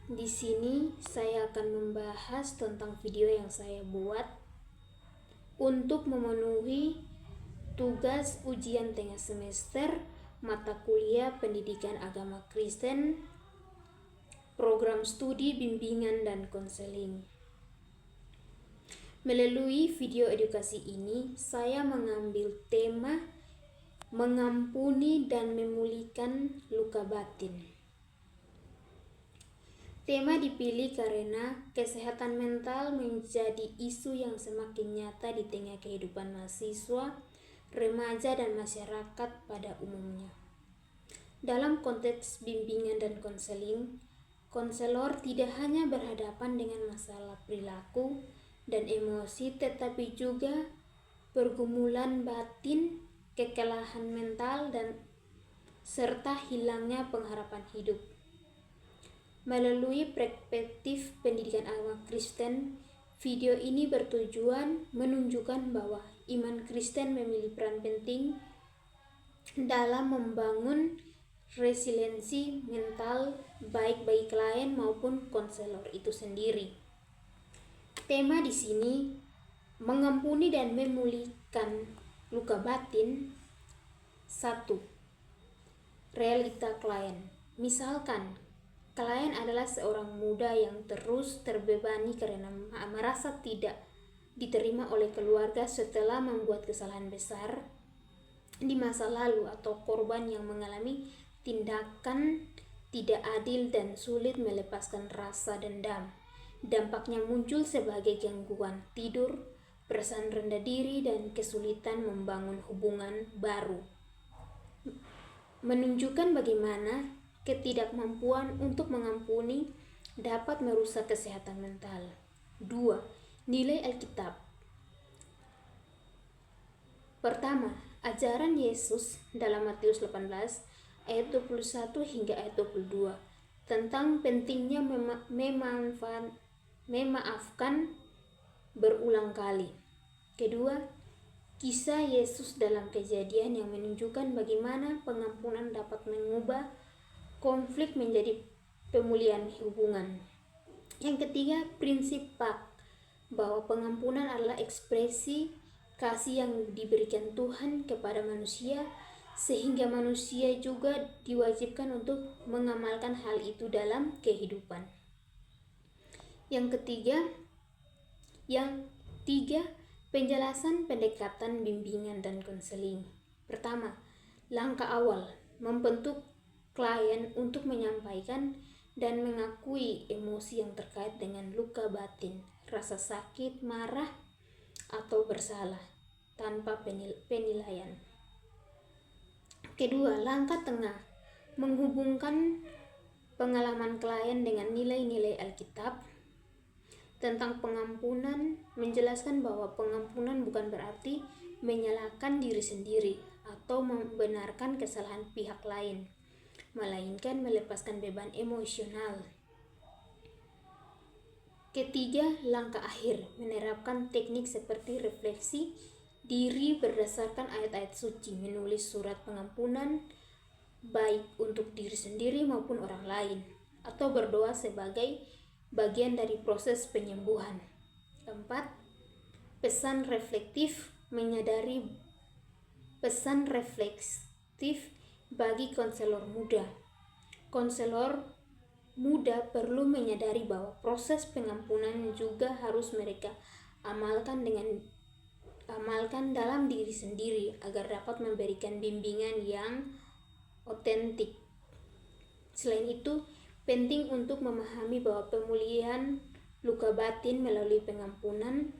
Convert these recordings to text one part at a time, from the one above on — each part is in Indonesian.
Di sini saya akan membahas tentang video yang saya buat untuk memenuhi tugas ujian tengah semester mata kuliah Pendidikan Agama Kristen, program studi bimbingan dan konseling. Melalui video edukasi ini, saya mengambil tema mengampuni dan memulihkan luka batin. Tema dipilih karena kesehatan mental menjadi isu yang semakin nyata di tengah kehidupan mahasiswa, remaja, dan masyarakat pada umumnya. Dalam konteks bimbingan dan konseling, konselor tidak hanya berhadapan dengan masalah perilaku dan emosi, tetapi juga pergumulan batin, kekelelahan mental, dan serta hilangnya pengharapan hidup. Melalui perspektif pendidikan agama Kristen, video ini bertujuan menunjukkan bahwa iman Kristen memiliki peran penting dalam membangun resiliensi mental baik bagi klien maupun konselor itu sendiri. Tema di sini mengampuni dan memulihkan luka batin. 1. Realita klien. Misalkan klien adalah seorang muda yang terus terbebani karena merasa tidak diterima oleh keluarga setelah membuat kesalahan besar di masa lalu, atau korban yang mengalami tindakan tidak adil dan sulit melepaskan rasa dendam. Dampaknya muncul sebagai gangguan tidur, perasaan rendah diri, dan kesulitan membangun hubungan baru. Menunjukkan bagaimana ketidakmampuan untuk mengampuni dapat merusak kesehatan mental. 2. Nilai Alkitab. Pertama, ajaran Yesus dalam Matius 18 ayat 21 hingga ayat 22 tentang pentingnya memaafkan berulang kali. Kedua, kisah Yesus dalam Kejadian yang menunjukkan bagaimana pengampunan dapat mengubah konflik menjadi pemulihan hubungan. Yang ketiga, prinsip PAK, bahwa pengampunan adalah ekspresi kasih yang diberikan Tuhan kepada manusia, sehingga manusia juga diwajibkan untuk mengamalkan hal itu dalam kehidupan. Yang tiga, penjelasan pendekatan bimbingan dan konseling. Pertama, langkah awal membentuk klien untuk menyampaikan dan mengakui emosi yang terkait dengan luka batin, rasa sakit, marah, atau bersalah tanpa penilaian. Kedua, langkah tengah menghubungkan pengalaman klien dengan nilai-nilai Alkitab tentang pengampunan, menjelaskan bahwa pengampunan bukan berarti menyalahkan diri sendiri atau membenarkan kesalahan pihak lain, melainkan melepaskan beban emosional. Ketiga, langkah akhir menerapkan teknik seperti refleksi diri berdasarkan ayat-ayat suci, menulis surat pengampunan baik untuk diri sendiri maupun orang lain, atau berdoa sebagai bagian dari proses penyembuhan. Keempat, pesan reflektif bagi konselor muda. Konselor muda perlu menyadari bahwa proses pengampunan juga harus mereka amalkan dalam diri sendiri agar dapat memberikan bimbingan yang otentik. Selain itu, penting untuk memahami bahwa pemulihan luka batin melalui pengampunan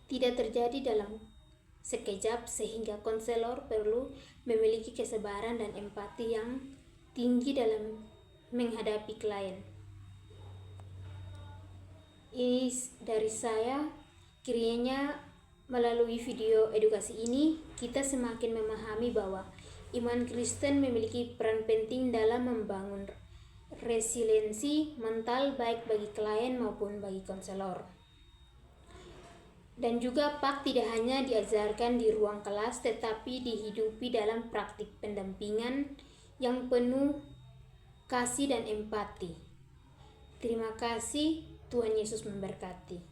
tidak terjadi dalam sekejap, sehingga konselor perlu memiliki kesabaran dan empati yang tinggi dalam menghadapi klien. Ini dari saya. Kiranya melalui video edukasi ini kita semakin memahami bahwa iman Kristen memiliki peran penting dalam membangun resiliensi mental baik bagi klien maupun bagi konselor. Dan juga PAK tidak hanya diajarkan di ruang kelas, tetapi dihidupi dalam praktik pendampingan yang penuh kasih dan empati. Terima kasih, Tuhan Yesus memberkati.